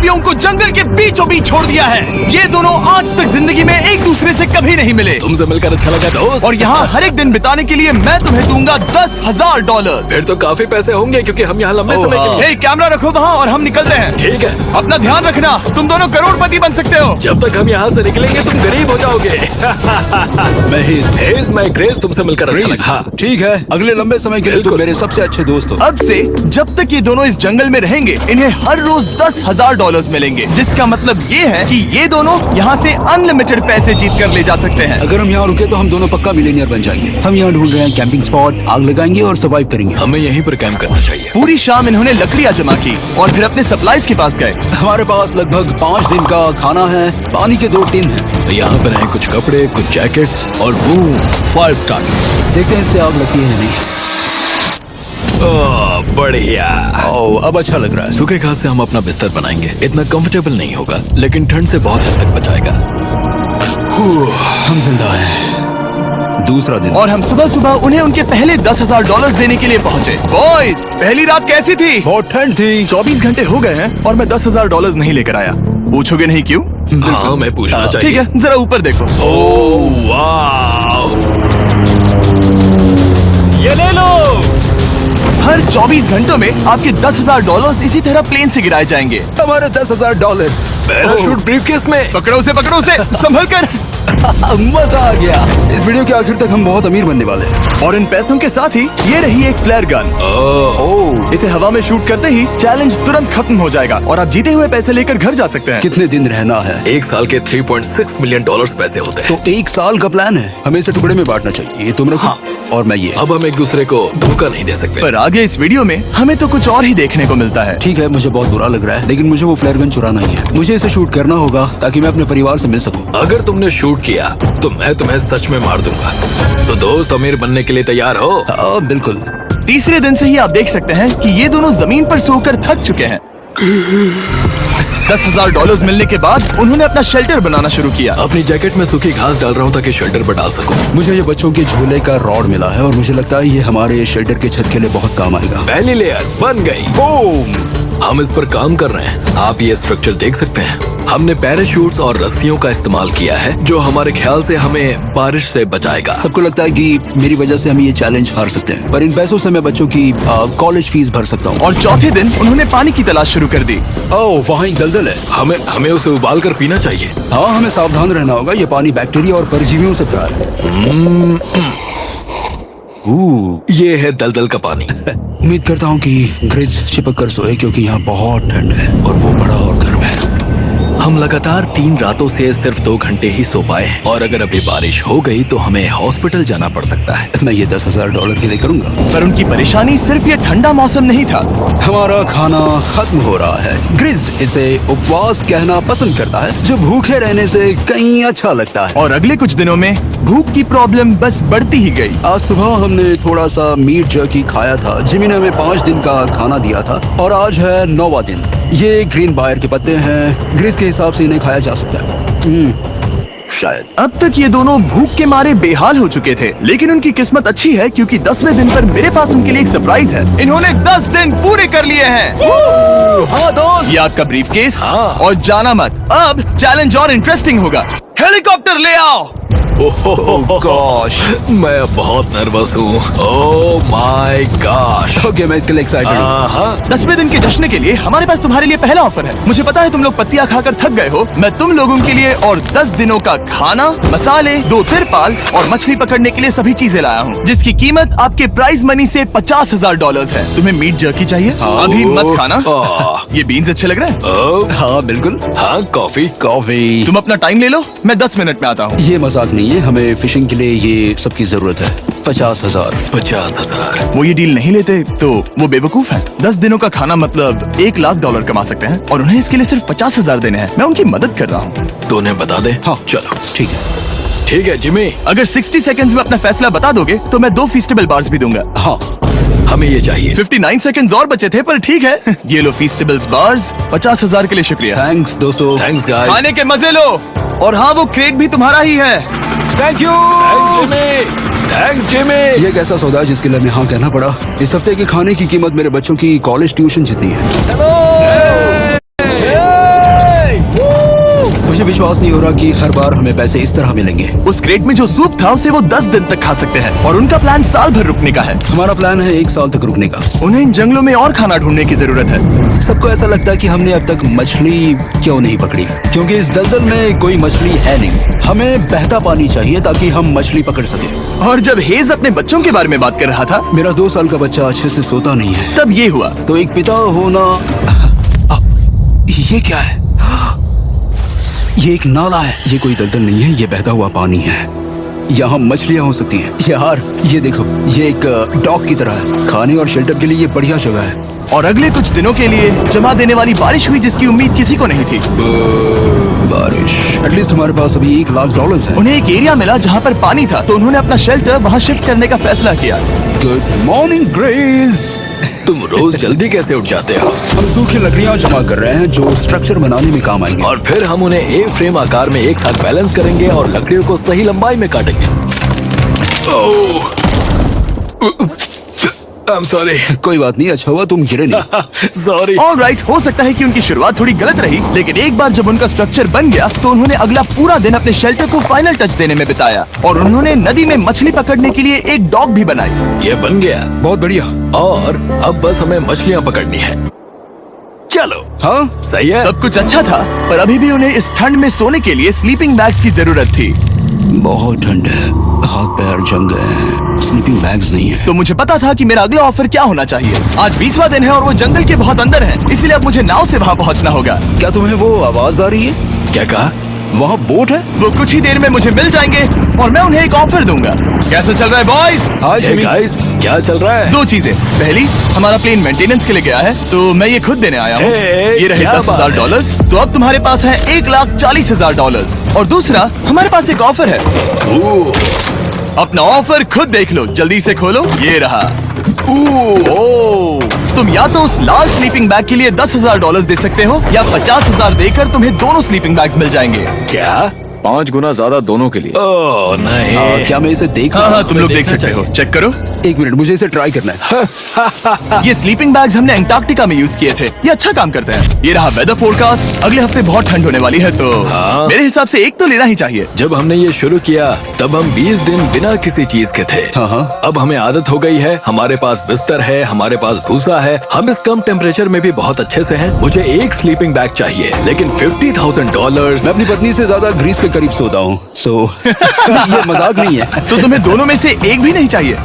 कौवियों को जंगल के बीचों बीच छोड़ दिया है। ये दोनों आज तक जिंदगी में एक दूसरे से कभी नहीं मिले। तुमसे मिलकर अच्छा लगा दोस्त। और यहाँ हर एक दिन बिताने के लिए मैं तुम्हें दूंगा $10,000। फिर तो काफी पैसे होंगे क्योंकि हम यहाँ लंबे समय के लिए। हे, कैमरा रखो वहाँ और हम निकलते हैं। ठीक है। अपना ध्यान रखना, तुम दोनों करोड़पति बन सकते हो। जब तक हम यहाँ से निकलेंगे तुम गरीब हो जाओगे। मैं क्रेज, तुमसे मिलकर अच्छा लगा। हाँ। ठीक है, अगले लंबे समय के लिए तुम मेरे सबसे अच्छे दोस्त हो। अब से जब तक ये दोनों इस जंगल में रहेंगे इन्हें हर रोज $10,000 मिलेंगे, जिसका मतलब ये है कि ये दोनों यहाँ से अनलिमिटेड पैसे जीत कर ले जा सकते हैं। अगर हम यहाँ रुके तो हम दोनों पक्का मिलियनियर बन जाएंगे। हम यहाँ ढूंढ रहे हैं कैंपिंग स्पॉट, आग लगाएंगे और सर्वाइव करेंगे। हमें यहीं पर कैंप करना चाहिए। पूरी शाम इन्होंने लकड़ियाँ जमा की और फिर अपने सप्लाईज के पास गए। हमारे पास लगभग 5 दिन का खाना है, पानी के 2 टिन हैं। तो यहाँ पर हैं कुछ कपड़े, कुछ जैकेट्स और बूम, फायर स्टार्ट। देखते हैं इससे आग लगती है या नहीं। बढ़िया। अब अच्छा लग रहा है। सूखे घास से हम अपना बिस्तर बनाएंगे। इतना कंफर्टेबल नहीं होगा लेकिन ठंड से बहुत हद तक बचाएगा। हम जिंदा हैं। दूसरा दिन और हम सुबह सुबह उन्हें उनके पहले $10,000 देने के लिए पहुँचे। बॉयज, पहली रात कैसी थी? बहुत ठंड थी। 24 घंटे हो गए हैं और मैं $10,000 नहीं लेकर आया। पूछोगे नहीं क्यों? हाँ, मैं पूछना चाहिए। ठीक है, जरा ऊपर देखो। ओह वाह, ये ले लो। हर 24 घंटों में आपके $10,000 इसी तरह प्लेन से गिराए जाएंगे। हमारे $10,000। पैराशूट ब्रीफकेस में। पकड़ो से संभल कर। मजा आ गया। इस वीडियो के आखिर तक हम बहुत अमीर बनने वाले हैं। और इन पैसों के साथ ही ये रही एक फ्लेयर गन। इसे हवा में शूट करते ही चैलेंज तुरंत खत्म हो जाएगा और आप जीते हुए पैसे लेकर घर जा सकते हैं। कितने दिन रहना है? 1 साल के $3.6 मिलियन पैसे होते हैं। तो 1 साल का प्लान है। हमें इसे टुकड़े में बांटना चाहिए। ये तुम रखो। हाँ। और मैं ये। अब हम एक दूसरे को धोखा नहीं दे सकते। पर आगे इस वीडियो में हमें तो कुछ और ही देखने को मिलता है। ठीक है, मुझे बहुत बुरा लग रहा है लेकिन मुझे वो फ्लेयर गन चुराना ही है। मुझे इसे शूट करना होगा ताकि मैं अपने परिवार से मिल सकूं। अगर तुमने शूट किया तो मैं तुम्हें सच में मार दूंगा। तो दोस्त, अमीर बनने के लिए तैयार हो? बिल्कुल। तीसरे दिन से ही आप देख सकते हैं कि ये दोनों जमीन पर सोकर थक चुके हैं। $10,000 मिलने के बाद उन्होंने अपना शेल्टर बनाना शुरू किया। अपनी जैकेट में सूखी घास डाल रहा हूँ ताकि शेल्टर पर डाल सकूं। मुझे ये बच्चों के झूले का रॉड मिला है और मुझे लगता है ये हमारे शेल्टर के छत के लिए बहुत काम आएगा। पहली लेयर बन गई। बूम। हम इस पर काम कर रहे हैं। आप ये स्ट्रक्चर देख सकते हैं। हमने पैराशूट्स और रस्सियों का इस्तेमाल किया है जो हमारे ख्याल से हमें बारिश से बचाएगा। सबको लगता है कि मेरी वजह से हम ये चैलेंज हार सकते हैं, पर इन पैसों से मैं बच्चों की कॉलेज फीस भर सकता हूँ। और चौथे दिन उन्होंने पानी की तलाश शुरू कर दी। ओह, वहाँ एक दलदल है। हमें उसे उबाल कर पीना चाहिए। हाँ, हमें सावधान रहना होगा। ये पानी बैक्टीरिया और परजीवियों से भरा है। ये है दलदल का पानी। उम्मीद करता हूँ कि ग्रिज चिपक कर सोए क्योंकि यहाँ बहुत ठंड है और वो बड़ा और गर्म है। हम लगातार 3 रातों से सिर्फ 2 घंटे ही सो पाए हैं और अगर अभी बारिश हो गई तो हमें हॉस्पिटल जाना पड़ सकता है। मैं ये $10,000 के लिए करूंगा। पर उनकी परेशानी सिर्फ ये ठंडा मौसम नहीं था। हमारा खाना खत्म हो रहा है। ग्रिज इसे उपवास कहना पसंद करता है, जो भूखे रहने से कहीं अच्छा लगता है। और अगले कुछ दिनों में भूख की प्रॉब्लम बस बढ़ती ही गई। आज सुबह हमने थोड़ा सा मीट जर्की खाया था। जिमी ने हमें 5 दिन का खाना दिया था और आज है 9वां दिन। ये ग्रीन बायर के पत्ते हैं। ग्रिज के हिसाब से इन्हें खाया जा सकता है। शायद। अब तक ये दोनों भूख के मारे बेहाल हो चुके थे, लेकिन उनकी किस्मत अच्छी है क्योंकि 10वें दिन पर मेरे पास उनके लिए एक सरप्राइज है। इन्होंने 10 दिन पूरे कर लिए हैं। हाँ दोस्त, ये आपका ब्रीफकेस। हाँ। और जाना मत, अब चैलेंज और इंटरेस्टिंग होगा। हेलीकॉप्टर ले आओ। गॉश, मैं अब बहुत नर्वस हूँ। ओह माय गॉश। ओके, मैं इसके लिए एक्साइटेड हूँ। 10वें दिन के जश्न के लिए हमारे पास तुम्हारे लिए पहला ऑफर है। मुझे पता है तुम लोग पत्तियां खाकर थक गए हो। मैं तुम लोगों के लिए और 10 दिनों का खाना, मसाले, 2 तिरपाल और मछली पकड़ने के लिए सभी चीजें लाया हूँ, जिसकी कीमत आपके प्राइज मनी से $50,000 है। तुम्हें मीट जर्की चाहिए? अभी मत खाना। ये बीन्स अच्छे लग रहे हैं। हाँ बिल्कुल। हाँ, कॉफी। कॉफी। तुम अपना टाइम ले लो, मैं 10 मिनट में आता हूँ। ये मजाक नहीं है, हमें फिशिंग के लिए ये सबकी जरूरत है। 50,000। 50,000। वो ये डील नहीं लेते तो वो बेवकूफ है। 10 दिनों का खाना मतलब $1 लाख कमा सकते हैं और उन्हें इसके लिए सिर्फ 50,000 देने हैं। मैं उनकी मदद कर रहा हूँ। तो उन्हें बता दे। हाँ चलो ठीक है। ठीक है जिमी। अगर 60 सेकंड्स में अपना फैसला बता दोगे तो मैं 2 फीस्टेबल बार्स भी दूंगा। हाँ, हमें ये चाहिए। 59 सेकंड्स और बचे थे, पर ठीक है। ये लो फीस्टेबल्स बार्स। 50,000 के लिए शुक्रिया। थैंक्स दोस्तों। Thanks guys. खाने के मजे लो। और हाँ, वो क्रेट भी तुम्हारा ही है। Thank you. Thanks Jimmy. ये एक ऐसा सौदा जिसके लिए हमें हाँ कहना पड़ा। इस हफ्ते के खाने की कीमत मेरे बच्चों की कॉलेज ट्यूशन जितनी है। विश्वास नहीं हो रहा कि हर बार हमें पैसे इस तरह मिलेंगे। उस क्रेट में जो सूप था उसे वो 10 दिन तक खा सकते हैं और उनका प्लान साल भर रुकने का है। हमारा प्लान है 1 साल तक रुकने का। उन्हें इन जंगलों में और खाना ढूंढने की जरूरत है। सबको ऐसा लगता है कि हमने अब तक मछली क्यों नहीं पकड़ी, क्योंकि इस दलदल में कोई मछली है नहीं। हमें बहता पानी चाहिए ताकि हम मछली पकड़ सके। और जब हेज अपने बच्चों के बारे में बात कर रहा था, मेरा 2 साल का बच्चा अच्छे से सोता नहीं है। तब ये हुआ। तो एक पिता होना, ये क्या है? ये एक नाला है। ये कोई दलदल नहीं है, ये बहता हुआ पानी है। यहाँ मछलियाँ हो सकती हैं। यार ये देखो, ये एक डॉक की तरह है। खाने और शेल्टर के लिए ये बढ़िया जगह है। और अगले कुछ दिनों के लिए जमा देने वाली बारिश हुई जिसकी उम्मीद किसी को नहीं थी। बारिश। एटलीस्ट हमारे पास अभी $1,00,000 है। उन्हें एक एरिया मिला जहाँ पर पानी था, तो उन्होंने अपना शेल्टर वहाँ शिफ्ट करने का फैसला किया। Good morning grace. तुम रोज जल्दी कैसे उठ जाते हो? हम सूखी लकड़ियाँ जमा कर रहे हैं जो स्ट्रक्चर बनाने में काम आएंगे। और फिर हम उन्हें एक फ्रेम आकार में एक साथ बैलेंस करेंगे और लकड़ियों को सही लंबाई में काटेंगे। I'm sorry. कोई बात नहीं, अच्छा हुआ तुम गिरे नहीं। Sorry. ऑलराइट, हो सकता है कि उनकी शुरुआत थोड़ी गलत रही, लेकिन एक बार जब उनका स्ट्रक्चर बन गया तो उन्होंने अगला पूरा दिन अपने शेल्टर को फाइनल टच देने में बिताया और उन्होंने नदी में मछली पकड़ने के लिए एक डॉक भी बनाई। ये बन गया बहुत बढ़िया। और अब बस हमें मछलियाँ पकड़नी है। चलो। हाँ सही है। सब कुछ अच्छा था, पर अभी भी उन्हें इस ठंड में सोने के लिए स्लीपिंग बैग्स की जरूरत थी। बहुत ठंड है, हाथ पैर जम गए हैं, स्लीपिंग बैग्स नहीं है। तो मुझे पता था कि मेरा अगला ऑफर क्या होना चाहिए। आज 20वां दिन है और वो जंगल के बहुत अंदर है, इसलिए अब मुझे नाव से वहाँ पहुँचना होगा। क्या तुम्हें वो आवाज आ रही है? क्या कहा? वहाँ बोट है। वो कुछ ही देर में मुझे मिल जाएंगे और मैं उन्हें एक ऑफर दूंगा। कैसा चल रहा है बॉयज? हाय Hey जिमी। guys, क्या चल रहा है? 2 चीजें। पहली, हमारा प्लेन मेंटेनेंस के लिए गया है, तो मैं ये खुद देने आया हूँ। Hey, ये रहे क्या $10,000, तो अब तुम्हारे पास है $1,40,000। और दूसरा, हमारे पास एक ऑफर है। अपना ऑफर खुद देख लो, जल्दी से खोलो। ये रहा। तुम या तो उस लाल स्लीपिंग बैग के लिए $10,000 दे सकते हो या 50,000 देकर तुम्हें दोनों स्लीपिंग बैग्स मिल जाएंगे। क्या? 5 गुना ज्यादा दोनों के लिए। ओह नहीं। क्या मैं इसे देख हाँ सकता हाँ, हूँ? तुम लोग देख देखना सकते हो। चेक करो। एक मिनट, मुझे इसे ट्राई करना है। ये स्लीपिंग बैग्स हमने अंटार्कटिका में यूज किए थे। ये अच्छा काम करते हैं। ये रहा वेदर फोरकास्ट। अगले हफ्ते बहुत ठंड होने वाली है, तो हाँ। मेरे हिसाब से एक तो लेना ही चाहिए। जब हमने ये शुरू किया तब हम 20 दिन बिना किसी चीज के थे। हाँ। अब हमें आदत हो गई है। हमारे पास बिस्तर है, हमारे पास भूसा है। हम इस कम टेम्परेचर में भी बहुत अच्छे से हैं। मुझे एक स्लीपिंग बैग चाहिए, लेकिन $50,000। मैं अपनी पत्नी से ज्यादा ग्रीस के करीब सोता हूँ, सो ये मजाक नहीं है। तो तुम्हें दोनों में से एक भी नहीं चाहिए?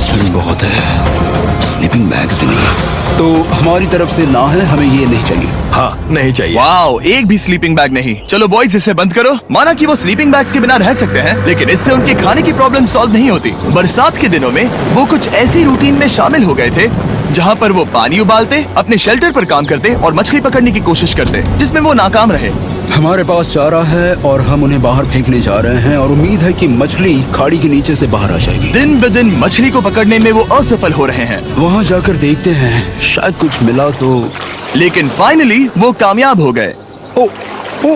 ठंड बहुत है, स्लीपिंग बैग्स भी नहीं। तो हमारी तरफ से ना है, हमें ये नहीं चाहिए। हाँ, नहीं चाहिए। वाओ, एक भी स्लीपिंग बैग नहीं। चलो बॉयज, इसे बंद करो। माना कि वो स्लीपिंग बैग्स के बिना रह सकते हैं, लेकिन इससे उनके खाने की प्रॉब्लम सॉल्व नहीं होती। बरसात के दिनों में वो कुछ ऐसी रूटीन में शामिल हो गए थे जहाँ पर वो पानी उबालते, अपने शेल्टर पर काम करते और मछली पकड़ने की कोशिश करते, जिसमें वो नाकाम रहे। हमारे पास चारा है और हम उन्हें बाहर फेंकने जा रहे हैं और उम्मीद है कि मछली खाड़ी के नीचे से बाहर आ जाएगी। दिन ब दिन मछली को पकड़ने में वो असफल हो रहे हैं, वहाँ जाकर देखते हैं, शायद कुछ मिला तो। लेकिन फाइनली वो कामयाब हो गए। ओ, ओ,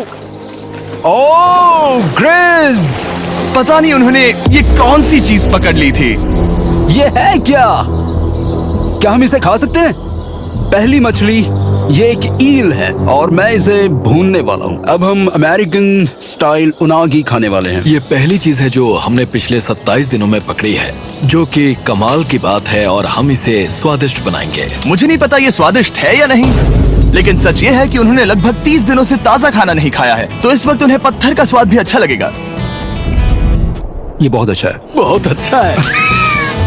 ओ, ग्रेस! पता नहीं उन्होंने ये कौन सी चीज पकड़ ली थी। ये है क्या? क्या हम इसे खा सकते हैं? पहली मछली, ये एक ईल है और मैं इसे भूनने वाला हूँ। अब हम अमेरिकन स्टाइल उनागी खाने वाले हैं। ये पहली चीज है जो हमने पिछले 27 दिनों में पकड़ी है, जो कि कमाल की बात है और हम इसे स्वादिष्ट बनाएंगे। मुझे नहीं पता ये स्वादिष्ट है या नहीं, लेकिन सच ये है कि उन्होंने लगभग 30 दिनों से ताजा खाना नहीं खाया है, तो इस वक्त उन्हें पत्थर का स्वाद भी अच्छा लगेगा। ये बहुत अच्छा है। बहुत अच्छा है।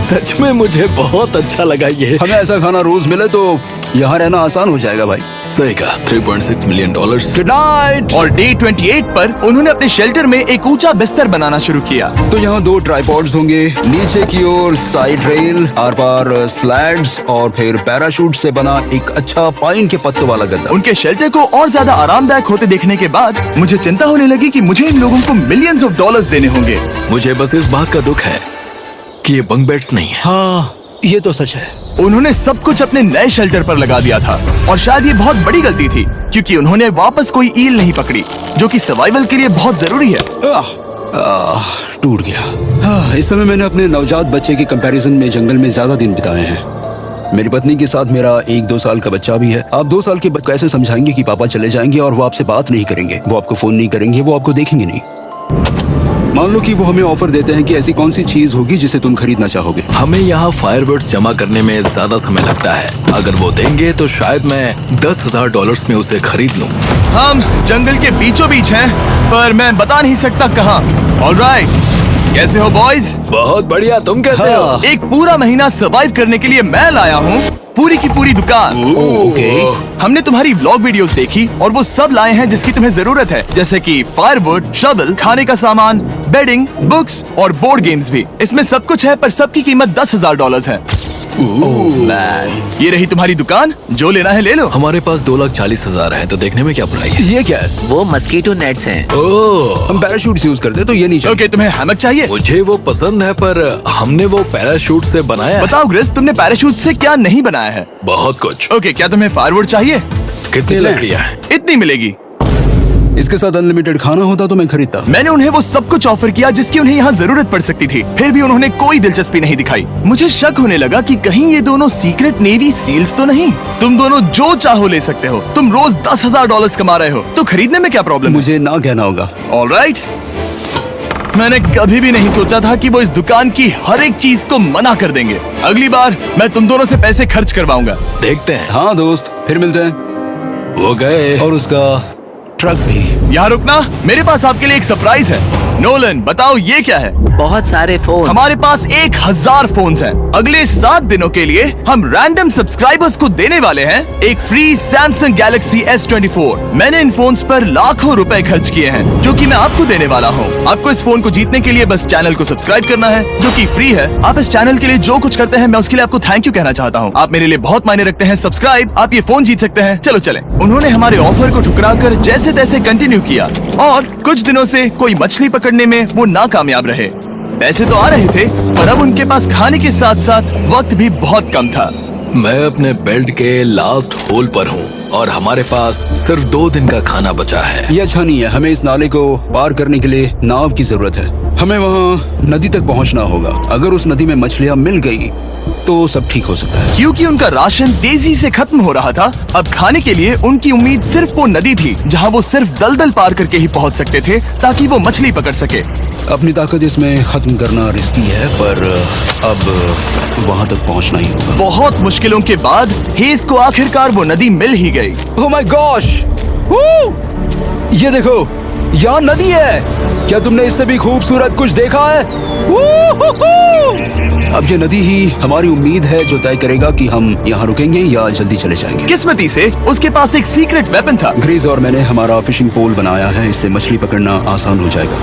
सच में मुझे बहुत अच्छा लगा ये। हमें ऐसा खाना रोज मिले तो यहाँ रहना आसान हो जाएगा भाई। सही कहा। $3.6 मिलियन। Good night. और डे 28 पर उन्होंने अपने शेल्टर में एक ऊंचा बिस्तर बनाना शुरू किया। तो यहाँ 2 ट्राइपॉड्स होंगे, नीचे की ओर side rail, are par slides और फिर पैराशूट से बना एक अच्छा पाइन के पत्तों वाला गद्दा। उनके शेल्टर को और ज्यादा आरामदायक होते देखने के बाद मुझे चिंता होने लगी कि मुझे इन लोगों को मिलियंस ऑफ डॉलर्स देने होंगे। मुझे बस इस बात का दुख है कि ये बंक बेड्स नहीं है। हाँ, ये तो सच है। उन्होंने सब कुछ अपने नए शेल्टर पर लगा दिया था और शायद ये बहुत बड़ी गलती थी, क्योंकि उन्होंने वापस कोई ईल नहीं पकड़ी, जो कि सर्वाइवल के लिए बहुत जरूरी है। टूट गया। इस समय मैंने अपने नवजात बच्चे के कंपैरिजन में जंगल में ज्यादा दिन बिताए हैं। मेरी पत्नी के साथ मेरा 1-2 साल का बच्चा भी है। आप 2 साल के बच्चे कैसे समझाएंगे कि पापा चले जाएंगे और वो आपसे बात नहीं करेंगे, वो आपको फोन नहीं करेंगे, वो आपको देखेंगे नहीं। मान लो कि वो हमें ऑफर देते हैं कि ऐसी कौन सी चीज होगी जिसे तुम खरीदना चाहोगे। हमें यहाँ फायरवर्ड्स जमा करने में ज्यादा समय लगता है। अगर वो देंगे तो शायद मैं $10,000 में उसे खरीद लूँ। हम जंगल के बीचों बीच हैं, पर मैं बता नहीं सकता कहाँ। ऑलराइट, कैसे हो बॉयज? बहुत बढ़िया, तुम कैसे हो? हाँ। एक पूरा महीना सर्वाइव करने के लिए मैं लाया हूँ पूरी की पूरी दुकान। ओके। हमने तुम्हारी व्लॉग वीडियोस देखी और वो सब लाए हैं जिसकी तुम्हें जरूरत है, जैसे कि फायरवुड, शवल, खाने का सामान, बेडिंग, बुक्स और बोर्ड गेम्स भी। इसमें सब कुछ है, पर सबकी कीमत $10,000 है। मैन, ये रही तुम्हारी दुकान, जो लेना है ले लो। हमारे पास 2,40,000 है, तो देखने में क्या बुराई है? ये क्या है? वो मस्कीटो नेट्स हैं। ओह, हम पैराशूट यूज करते हैं तो ये नहीं चाहिए। ओके, तुम्हें हैमक चाहिए? मुझे वो पसंद है, पर हमने वो पैराशूट से बनाया है। बताओ ग्रेस, तुमने पैराशूट से क्या नहीं बनाया है? बहुत कुछ। ओके, क्या तुम्हें फायरवुड चाहिए? कितनी लकड़ियाँ हैं? इतनी मिलेगी। इसके साथ अनलिमिटेड खाना होता तो मैं खरीदता। मैंने उन्हें वो सब कुछ ऑफर किया जिसकी उन्हें यहाँ जरूरत पड़ सकती थी, फिर भी उन्होंने कोई दिलचस्पी नहीं दिखाई। मुझे शक होने लगा कि कहीं ये दोनों सीक्रेट नेवी सील्स तो नहीं। तुम दोनों जो चाहो ले सकते हो। तुम रोज $10,000 कमा रहे हो, तो खरीदने में क्या प्रॉब्लम है? मुझे ना कहना होगा। ऑलराइट, मैंने कभी भी नहीं सोचा था कि वो इस दुकान की हर एक चीज को मना कर देंगे। अगली बार मैं तुम दोनों से पैसे खर्च करवाऊंगा। देखते हैं। हाँ दोस्त, फिर मिलते हैं। वो गए। और उसका ट्रक भी। यहाँ रुकना, मेरे पास आपके लिए एक सरप्राइज है। नोलन, बताओ ये क्या है? बहुत सारे फोन। हमारे पास 1000 फोन्स हैं। अगले 7 दिनों के लिए हम रैंडम सब्सक्राइबर्स को देने वाले हैं एक फ्री Samsung Galaxy S24। मैंने इन फोन्स पर लाखों रुपए खर्च किए हैं, जो कि मैं आपको देने वाला हूँ। आपको इस फोन को जीतने के लिए बस चैनल को सब्सक्राइब करना है, जो कि फ्री है। आप इस चैनल के लिए जो कुछ करते हैं, मैं उसके लिए आपको थैंक यू कहना चाहता हूँ। आप मेरे लिए बहुत मायने रखते हैं। सब्सक्राइब, आप ये फोन जीत सकते हैं। चलो चले। उन्होंने हमारे ऑफर को ठुकरा कर जैसे तैसे कंटिन्यू किया, और कुछ दिनों से कोई मछली पकड़ने में वो नाकामयाब रहे। पैसे तो आ रहे थे, पर अब उनके पास खाने के साथ साथ वक्त भी बहुत कम था। मैं अपने बेल्ट के लास्ट होल पर हूँ और हमारे पास सिर्फ 2 दिन का खाना बचा है। ये अच्छा नहीं है। हमें इस नाले को पार करने के लिए नाव की जरूरत है। हमें वहाँ नदी तक पहुँचना होगा। अगर उस नदी में मछलियाँ मिल गई तो सब ठीक हो सकता है। क्योंकि उनका राशन तेजी से खत्म हो रहा था, अब खाने के लिए उनकी उम्मीद सिर्फ वो नदी थी, जहाँ वो सिर्फ दलदल पार करके ही पहुँच सकते थे, ताकि वो मछली पकड़ सके। अपनी ताकत इसमें खत्म करना रिस्की है, पर अब वहाँ तक पहुँचना ही होगा। बहुत मुश्किलों के बाद हेज को आखिरकार वो नदी मिल ही गई। ओह माय गॉश! ये देखो, यहाँ नदी है। क्या तुमने इससे भी खूबसूरत कुछ देखा है? अब ये नदी ही हमारी उम्मीद है, जो तय करेगा कि हम यहाँ रुकेंगे या जल्दी चले जाएंगे। किस्मती से उसके पास एक सीक्रेट वेपन था। ग्रीज और मैंने हमारा फिशिंग पोल बनाया है, इससे मछली पकड़ना आसान हो जाएगा।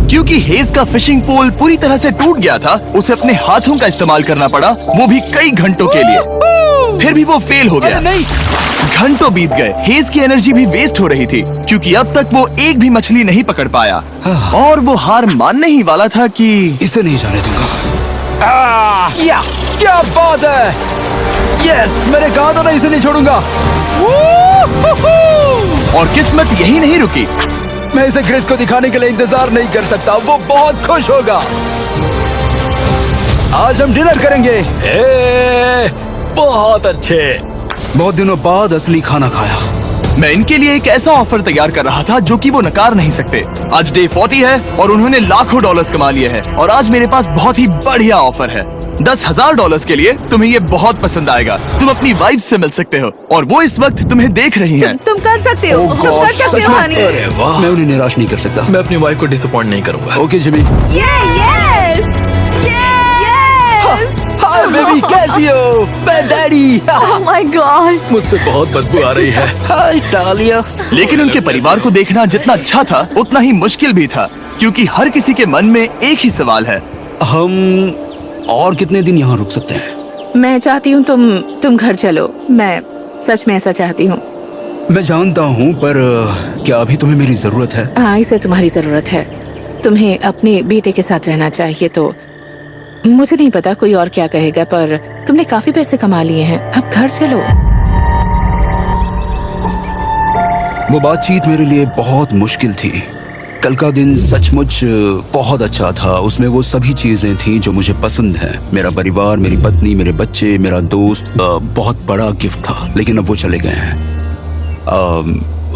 क्योंकि हेज का फिशिंग पोल पूरी तरह से टूट गया था, उसे अपने हाथों का इस्तेमाल करना पड़ा, वो भी कई घंटों के लिए। फिर भी वो फेल हो गया। नहीं, घंटों बीत गए। हेज की एनर्जी भी वेस्ट हो रही थी, क्योंकि अब तक वो एक भी मछली नहीं पकड़ पाया, और वो हार मानने ही वाला था कि इसे नहीं जाने दूंगा। या क्या बात है! यस, मैंने कहा था ना, इसे नहीं छोड़ूंगा। और किस्मत यही नहीं रुकी। मैं इसे ग्रेस को दिखाने के लिए इंतजार नहीं कर सकता। वो बहुत खुश होगा। आज हम डिनर करेंगे। बहुत अच्छे। बहुत दिनों बाद असली खाना खाया। मैं इनके लिए एक ऐसा ऑफर तैयार कर रहा था जो कि वो नकार नहीं सकते। आज डे 40 है और उन्होंने लाखों डॉलर्स कमा लिए हैं, और आज मेरे पास बहुत ही बढ़िया ऑफर है। $10,000 के लिए तुम्हें ये बहुत पसंद आएगा। तुम अपनी वाइफ से मिल सकते हो, और वो इस वक्त तुम्हें देख रही हैं। तुम कर सकते हो, तुम कर सकते हो हनी। अरे वाह, मैं उन्हें निराश नहीं कर सकता। मैं अपनी वाइफ को डिसअपॉइंट नहीं करूंगा। Okay Jimmy. Yes hi baby, कैसी हो? मैं डैडी। Oh my gosh. मुझसे बहुत बदबू आ रही है। हाय डालिया। लेकिन उनके परिवार को देखना जितना अच्छा था, उतना ही मुश्किल भी था, क्योंकि हर किसी के मन में एक ही सवाल है। हम और कितने दिन यहाँ रुक सकते हैं? मैं चाहती हूँ तुम घर चलो। मैं सच में ऐसा चाहती हूँ। मैं जानता हूँ, पर क्या अभी तुम्हें मेरी जरूरत है? हाँ, इसे तुम्हारी जरूरत है। तुम्हें अपने बेटे के साथ रहना चाहिए। तो मुझे नहीं पता कोई और क्या कहेगा, पर तुमने काफी पैसे कमा लिए हैं, अब घर चलो। वो बातचीत मेरे लिए बहुत मुश्किल थी। कल का दिन सचमुच बहुत अच्छा था। उसमें वो सभी चीजें थी जो मुझे पसंद हैं। मेरा परिवार, मेरी पत्नी, मेरे बच्चे, मेरा दोस्त। बहुत बड़ा गिफ्ट था, लेकिन अब वो चले गए हैं।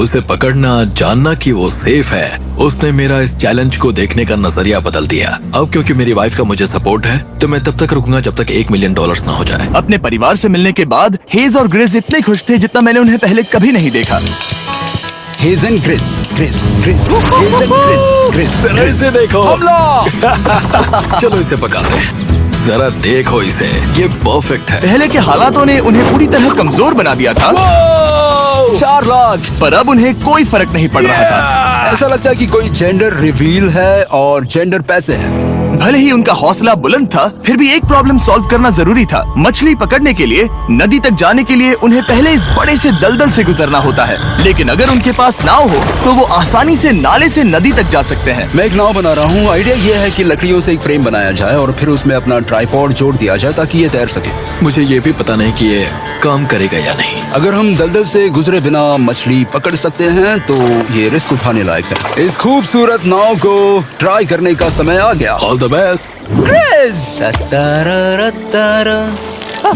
उसे पकड़ना, जानना कि वो सेफ है, उसने मेरा इस चैलेंज को देखने का नजरिया बदल दिया। अब क्योंकि मेरी वाइफ का मुझे सपोर्ट है, तो मैं तब तक रुकूंगा जब तक $1 मिलियन ना हो जाए। अपने परिवार से मिलने के बाद हेज और ग्रिस इतने खुश थे जितना मैंने उन्हें पहले कभी नहीं देखा। Hedge and grease, grease, grease, hedge and grease, grease, जरा इसे देखो। हमला! चलो इसे पकाते हैं। जरा देखो इसे, ये परफेक्ट है। पहले के हालातों ने उन्हें पूरी तरह कमजोर बना दिया था, 4 लाख। पर अब उन्हें कोई फर्क नहीं पड़ रहा था। ऐसा लगता है कि कोई जेंडर रिवील है और जेंडर पैसे हैं। भले ही उनका हौसला बुलंद था, फिर भी एक प्रॉब्लम सॉल्व करना जरूरी था। मछली पकड़ने के लिए नदी तक जाने के लिए उन्हें पहले इस बड़े से दलदल से गुजरना होता है, लेकिन अगर उनके पास नाव हो तो वो आसानी से नाले से नदी तक जा सकते हैं। मैं एक नाव बना रहा हूँ। आइडिया ये है कि लकड़ियों से एक फ्रेम बनाया जाए और फिर उसमें अपना ट्राइपॉड जोड़ दिया जाए ताकि ये तैर सके। मुझे ये भी पता नहीं कि ये काम करेगा या नहीं। अगर हम दलदल से गुजरे बिना मछली पकड़ सकते हैं तो ये रिस्क उठाने लायक है। इस खूबसूरत नाव को ट्राई करने का समय आ गया। All the best.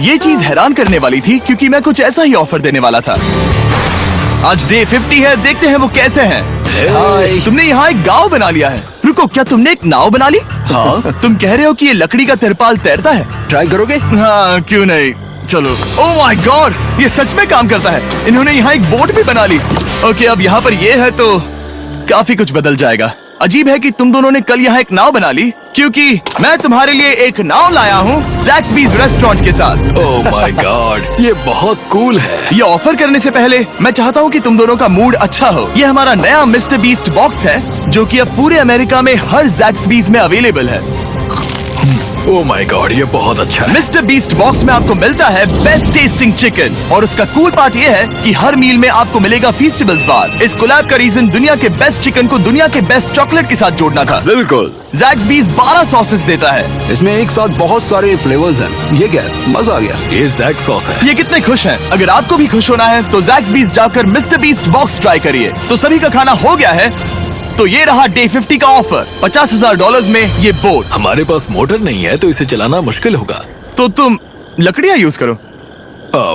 ये चीज हैरान करने वाली थी क्योंकि मैं कुछ ऐसा ही ऑफर देने वाला था। आज डे 50 है, देखते हैं वो कैसे हैं। हाय। तुमने यहाँ एक गांव बना लिया है। रुको, क्या तुमने एक नाव बना ली? हाँ। तुम कह रहे हो कि ये लकड़ी का तिरपाल तैरता है? ट्राई करोगे? हाँ, क्यों नहीं, चलो। ओह माय गॉड, ये सच में काम करता है। इन्होंने यहाँ एक बोट भी बना ली। ओके, अब यहाँ पर ये है तो काफी कुछ बदल जाएगा। अजीब है कि तुम दोनों ने कल यहाँ एक नाव बना ली, क्योंकि मैं तुम्हारे लिए एक नाव लाया हूँ ज़ैक्सबीज़ रेस्टोरेंट के साथ। ओह माय गॉड, ये बहुत कूल है। ये ऑफर करने से पहले मैं चाहता हूँ कि तुम दोनों का मूड अच्छा हो। ये हमारा नया मिस्टर बीस्ट बॉक्स है, जो कि अब पूरे अमेरिका में हर ज़ैक्सबीज़ में अवेलेबल है। ओह माय गॉड, ये बहुत अच्छा है। मिस्टर बीस्ट बॉक्स में आपको मिलता है बेस्ट टेस्टिंग चिकन, और उसका कूल पार्ट ये है कि हर मील में आपको मिलेगा फीस्टेबल्स बार। इस कोलैब का रीजन दुनिया के बेस्ट चिकन को दुनिया के बेस्ट चॉकलेट के साथ जोड़ना था। बिल्कुल। ज़ैक्सबीज़ 12 सॉसेस देता है। इसमें एक साथ बहुत सारे फ्लेवर्स हैं। ये क्या है? मजा आ गया। ये जैक सॉस है। ये कितने खुश हैं। अगर आपको भी खुश होना है तो ज़ैक्सबीज़ जाकर मिस्टर बीस्ट बॉक्स ट्राई करिए। तो सभी का खाना हो गया है, तो ये रहा डे 50 का ऑफर। $50,000 में ये बोट। हमारे पास मोटर नहीं है तो इसे चलाना मुश्किल होगा। तो तुम लकड़ियाँ यूज करो।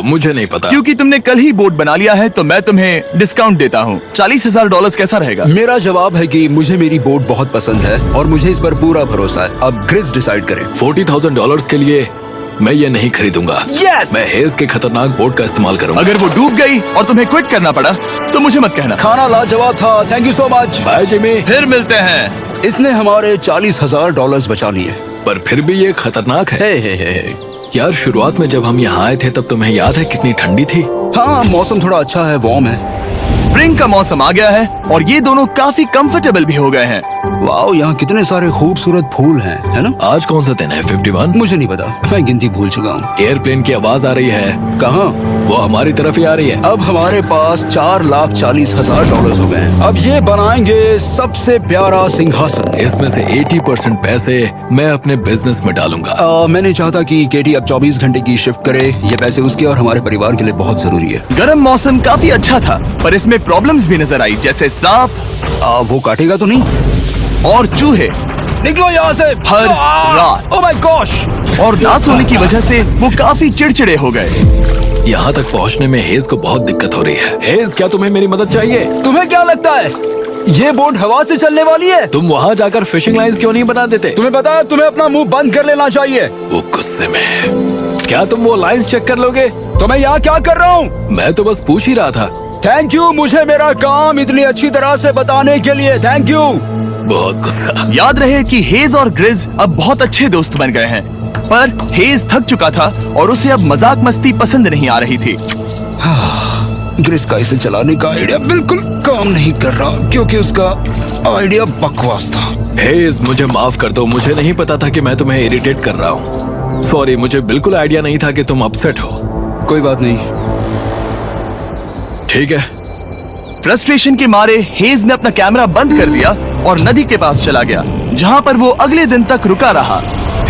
मुझे नहीं पता। क्योंकि तुमने कल ही बोट बना लिया है तो मैं तुम्हें डिस्काउंट देता हूँ। $40,000 कैसा रहेगा? मेरा जवाब है कि मुझे मेरी बोट बहुत पसंद है और मुझे इस पर पूरा भरोसा है। अब ग्रिस डिसाइड करे। $40,000 के लिए मैं ये नहीं खरीदूंगा। Yes! मैं हेज के खतरनाक बोट का इस्तेमाल करूंगा। अगर वो डूब गई और तुम्हें क्विट करना पड़ा तो मुझे मत कहना। खाना लाजवाब था। Thank you so much. Bye Jimmy. फिर मिलते हैं। इसने हमारे $40,000 बचा लिए। पर फिर भी ये खतरनाक है। हे। यार, शुरुआत में जब हम यहाँ आए थे तब तुम्हें याद है कितनी ठंडी थी? हाँ, मौसम थोड़ा अच्छा है, वार्म है। स्प्रिंग का मौसम आ गया है और ये दोनों काफी कंफर्टेबल भी हो गए हैं। वाओ, यहाँ कितने सारे खूबसूरत फूल हैं, है ना? आज कौन सा दिन है? 51? मुझे नहीं पता, मैं गिनती भूल चुका हूँ। एयरप्लेन की आवाज आ रही है। कहाँ? वो हमारी तरफ ही आ रही है। अब हमारे पास $4,40,000 हो गए हैं। अब ये बनाएंगे सबसे प्यारा सिंहासन। इसमें से 80% पैसे मैं अपने बिजनेस में डालूंगा। मैं नहीं चाहता कि केटी अब 24 घंटे की शिफ्ट करे। ये पैसे उसके और हमारे परिवार के लिए बहुत जरूरी है। गर्म मौसम काफी अच्छा था, पर इसमें प्रॉब्लम्स भी नजर आई, जैसे सांप वो काटेगा तो नहीं? और चूहे निकलो यहाँ से हर रात। ओह माय गॉश! और ना सोने की वजह से वो काफी चिड़चिड़े हो गए। यहाँ तक पहुँचने में हेज को बहुत दिक्कत हो रही है। हेज, क्या तुम्हें मेरी मदद चाहिए? तुम्हें क्या लगता है ये बोट हवा से चलने वाली है? तुम वहाँ जाकर फिशिंग लाइंस क्यों नहीं बना देते? तुम्हें पता है, तुम्हें अपना मुंह बंद कर लेना चाहिए। वो गुस्से में। क्या तुम वो लाइंस चेक कर लोगे? तो मैं यहाँ क्या कर रहा हूँ? मैं तो बस पूछ ही रहा था। थैंक यू मुझे मेरा काम इतनी अच्छी तरह से बताने के लिए। Thank you. बहुत गुस्सा। याद रहे कि हेज और ग्रिज अब बहुत अच्छे दोस्त बन गए हैं, पर हेज थक चुका था और उसे अब मजाक मस्ती पसंद नहीं आ रही थी। ग्रिस का इसे चलाने का आइडिया बिल्कुल काम नहीं कर रहा क्योंकि उसका आइडिया बकवास था। हेज, मुझे माफ कर दो। मुझे नहीं पता था कि मैं तुम्हें इरिटेट कर रहा हूँ। सॉरी, मुझे बिल्कुल आइडिया नहीं था कि तुम अपसेट हो। कोई बात नहीं। ठीक है। फ्रस्ट्रेशन के मारे हेज ने अपना कैमरा बंद कर दिया और नदी के पास चला गया, जहाँ पर वो अगले दिन तक रुका रहा।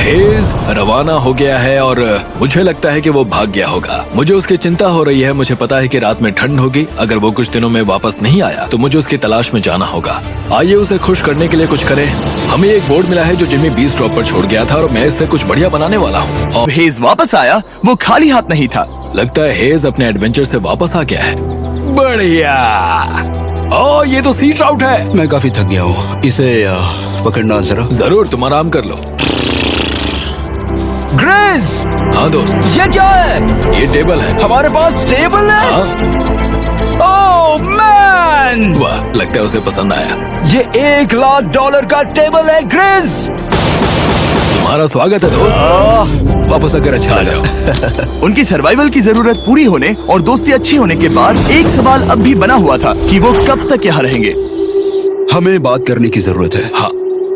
हेज रवाना हो गया है और मुझे लगता है कि वो भाग गया होगा। मुझे उसकी चिंता हो रही है। मुझे पता है कि रात में ठंड होगी। अगर वो कुछ दिनों में वापस नहीं आया तो मुझे उसकी तलाश में जाना होगा। आइए उसे खुश करने के लिए कुछ करें। हमें एक बोर्ड मिला है जो जिम्मी बीस ड्रॉप पर छोड़ गया था और मैं इससे कुछ बढ़िया बनाने वाला हूँ। और हेज वापस आया, वो खाली हाथ नहीं था। लगता है हेज अपने एडवेंचर से वापस आ गया है। बढ़िया। ओ, ये तो सी ट्राउट है। मैं काफी थक गया हूँ, इसे पकड़ना जरा। जरूर, तुम आराम कर लो। ग्रेस, हाँ दोस्त, ये क्या है? ये टेबल है। हमारे पास टेबल है। हाँ, ओह मैन, वाह, लगता है उसे पसंद आया। ये $1,00,000 का टेबल है ग्रेस। तुम्हारा स्वागत है दोस्त। वापस आकर अच्छा आ लगा। जाओ। उनकी सर्वाइवल की जरूरत पूरी होने और दोस्ती अच्छी होने के बाद एक सवाल अब भी बना हुआ था कि वो कब तक यहाँ रहेंगे। हमें बात करने की जरूरत है। हाँ,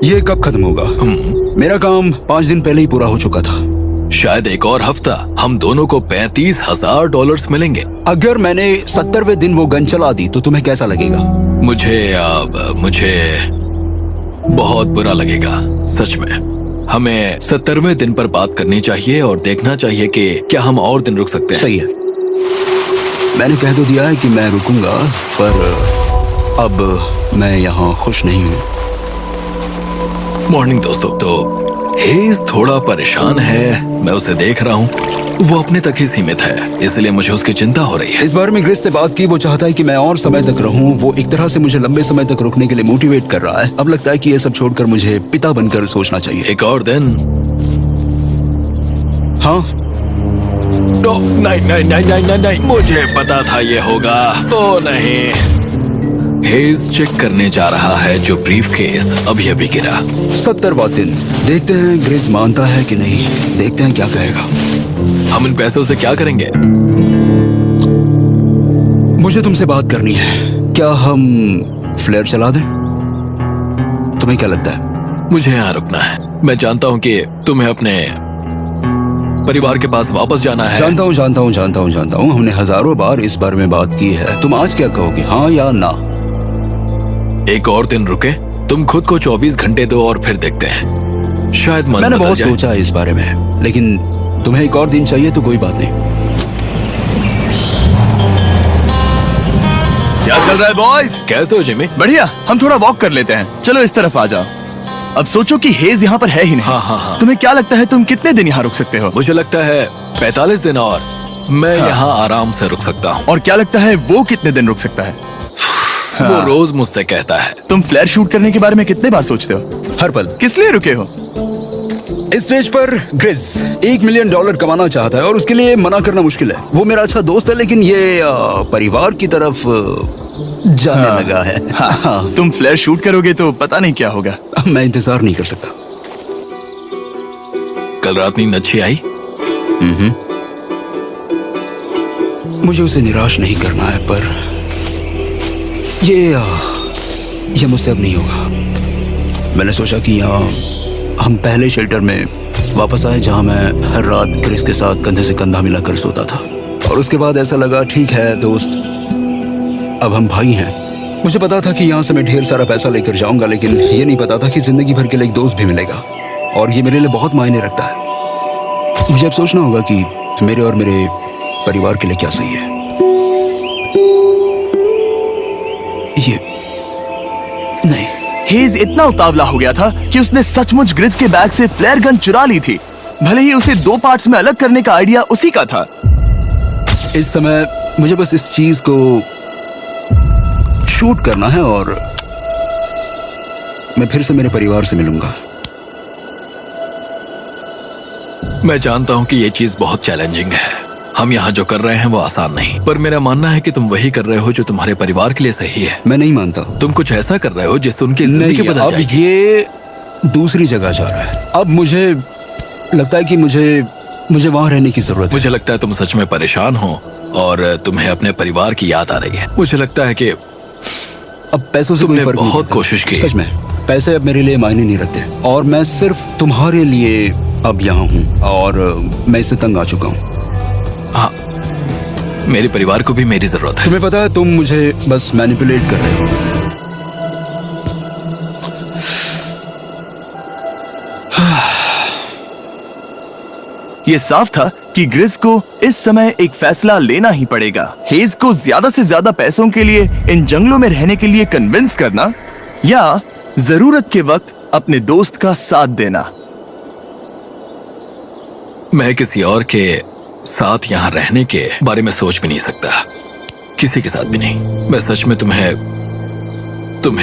ये कब खत्म होगा? मेरा काम 5 दिन पहले ही पूरा हो चुका था। शायद एक और हफ्ता। हम दोनों को $35,000 मिलेंगे। अगर मैंने 70वें दिन वो गन चला दी तो तुम्हें कैसा लगेगा? मुझे बहुत बुरा लगेगा, सच में। हमें 70वें दिन पर बात करनी चाहिए और देखना चाहिए कि क्या हम और दिन रुक सकते हैं। सही है, मैंने कह तो दिया है कि मैं रुकूंगा, पर अब मैं यहाँ खुश नहीं हूँ। मॉर्निंग दोस्तों। तो हेज थोड़ा परेशान है, मैं उसे देख रहा हूँ। वो अपने तक ही सीमित है, इसलिए मुझे उसकी चिंता हो रही है। इस बार में ग्रेस से बात की, वो चाहता है कि मैं और समय तक रहूं। वो एक तरह से मुझे लंबे समय तक रुकने के लिए मोटिवेट कर रहा है। अब लगता है कि ये सब छोड़कर मुझे पिता बनकर सोचना चाहिए। एक और दिन। हाँ, नहीं, मुझे पता था ये होगा। ओ नहीं। हेज चेक करने जा रहा है जो ब्रीफ केस अभी अभी गिरा। 70वां दिन। देखते हैं ग्रेस मानता है कि नहीं। देखते हैं क्या कहेगा। हम इन पैसों से क्या करेंगे? मुझे तुमसे बात करनी है। क्या हम फ्लेयर चला दें? तुम्हें क्या लगता है? मुझे यहाँ रुकना है। मैं जानता हूँ कि तुम्हें अपने परिवार के पास वापस जाना है। जानता हूँ। हमने हजारों बार इस बारे में बात की है। तुम आज क्या कहोगे, हाँ या ना? एक और दिन रुके। तुम खुद को 24 घंटे दो और फिर देखते हैं। शायद मन मैंने बदल बहुत जाए। सोचा है इस बारे में, लेकिन तुम्हें एक और दिन चाहिए तो कोई बात नहीं। क्या चल रहा है बॉयज? कैसे हो जिमी? बढ़िया, हम थोड़ा वॉक कर लेते हैं। चलो इस तरफ आ जाओ। अब सोचो कि हेज यहाँ पर है ही नहीं। हाँ। तुम्हें क्या लगता है तुम कितने दिन यहाँ रुक सकते हो? मुझे लगता है 45 दिन और मैं यहाँ आराम से रुक सकता हूँ। और क्या लगता है वो कितने दिन रुक सकता है? वो रोज मुझसे कहता है। तुम फ्लेयर शूट करने के बारे में कितने बार सोचते हो? हर पल। किस लिए रुके हो? इस स्टेज पर ग्रिज $1 मिलियन कमाना चाहता है और उसके लिए मना करना मुश्किल है। वो मेरा अच्छा दोस्त है, लेकिन ये परिवार की तरफ जाने लगा है। हाँ। तुम फ्लेयर शूट करोगे तो पता नहीं क्या होगा। मैं इंतजार नहीं कर सकता। कल रात नींद अच्छी आई? मुझे उसे निराश नहीं करना है, पर ये मुझसे अब नहीं होगा। मैंने सोचा कि यहाँ हम पहले शेल्टर में वापस आए जहाँ मैं हर रात ग्रेस के साथ कंधे से कंधा मिलाकर सोता था। और उसके बाद ऐसा लगा, ठीक है दोस्त, अब हम भाई हैं। मुझे पता था कि यहाँ से मैं ढेर सारा पैसा लेकर जाऊंगा, लेकिन ये नहीं पता था कि जिंदगी भर के लिए एक दोस्त भी मिलेगा। और ये मेरे लिए बहुत मायने रखता है। मुझे अब सोचना होगा कि मेरे और मेरे परिवार के लिए क्या सही है। ये नहीं। हेज इतना उतावला हो गया था कि उसने सचमुच ग्रिस के बैग से फ्लेयर गन चुरा ली थी, भले ही उसे 2 पार्ट्स में अलग करने का आइडिया उसी का था। इस समय मुझे बस इस चीज को शूट करना है और मैं फिर से मेरे परिवार से मिलूंगा। मैं जानता हूँ कि ये चीज बहुत चैलेंजिंग है। हम यहाँ जो कर रहे हैं वो आसान नहीं, पर मेरा मानना है कि तुम वही कर रहे हो जो तुम्हारे परिवार के लिए सही है। मैं नहीं मानता। तुम कुछ ऐसा कर रहे हो जिससे उनकी जिंदगी नहीं, बदल अब जाएगी। ये दूसरी जगह जा रहा है। अब मुझे लगता है कि मुझे वहां रहने की जरूरत है। मुझे लगता है तुम सच में परेशान हो और तुम्हें अपने परिवार की याद आ रही है। मुझे लगता है कि अब पैसों से कोई तुमने फर्क नहीं बहुत पड़ता। कोशिश की। सच में पैसे अब मेरे लिए मायने नहीं रखते और मैं सिर्फ तुम्हारे लिए अब यहाँ हूँ और मैं इससे तंग आ चुका हूँ। हाँ, मेरे परिवार को भी मेरी जरूरत है। तुम्हें पता है, तुम मुझे बस मैनिपुलेट कर रहे हो। ये साफ था कि ग्रिस को इस समय एक फैसला लेना ही पड़ेगा। हेज को ज्यादा से ज्यादा पैसों के लिए इन जंगलों में रहने के लिए कन्विंस करना या जरूरत के वक्त अपने दोस्त का साथ देना। मैं किसी और के साथ यहाँ रहने के बारे में सोच भी नहीं सकता, किसी के साथ भी नहीं। मैं सच में तुम्हें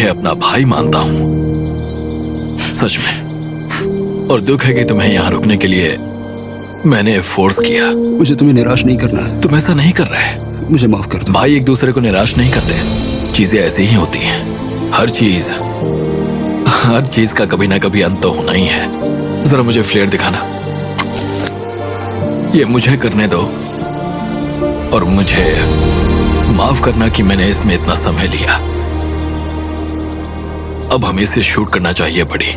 अपना भाई मानता हूँ, सच में। और दुख है कि तुम्हें यहाँ रुकने के लिए मैंने फोर्स किया। मुझे तुम्हें निराश नहीं करना है। तुम ऐसा नहीं कर रहे। मुझे माफ कर दो। भाई एक दूसरे को निराश नहीं करते, चीजें ऐसे ही होती हैं। हर चीज का कभी ना कभी अंत तो होना ही है। जरा मुझे फ्लेयर दिखाना। ये मुझे करने दो और मुझे माफ करना कि मैंने इसमें इतना समय लिया। अब हमें इसे शूट करना चाहिए बड़ी।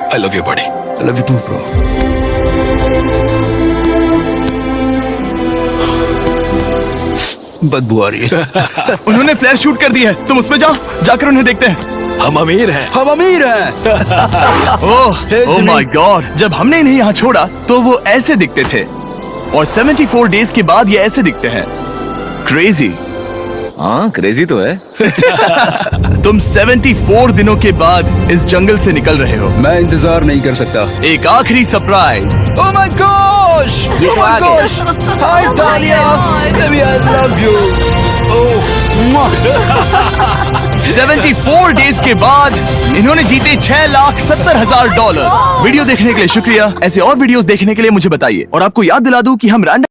I love you buddy. I love you too bro. बदबू आ रही है। उन्होंने फ्लैश शूट कर दी है, तुम उसमें जाओ, जाकर उन्हें देखते हैं। हम अमीर हैं। हम अमीर हैं। ओह माय गॉड, जब हमने इन्हें यहाँ छोड़ा तो वो ऐसे दिखते थे और 74 डेज के बाद ये ऐसे दिखते हैं। क्रेजी। हाँ क्रेजी तो है। तुम 74 दिनों के बाद इस जंगल से निकल रहे हो। मैं इंतजार नहीं कर सकता। एक आखिरी surprise. Oh my gosh! Oh my gosh! Hi Dalia, baby I love you. Oh 74 days के बाद इन्होंने जीते $6,70,000। वीडियो देखने के लिए शुक्रिया। ऐसे और वीडियोस देखने के लिए मुझे बताइए और आपको याद दिला दूं कि हम रैंडम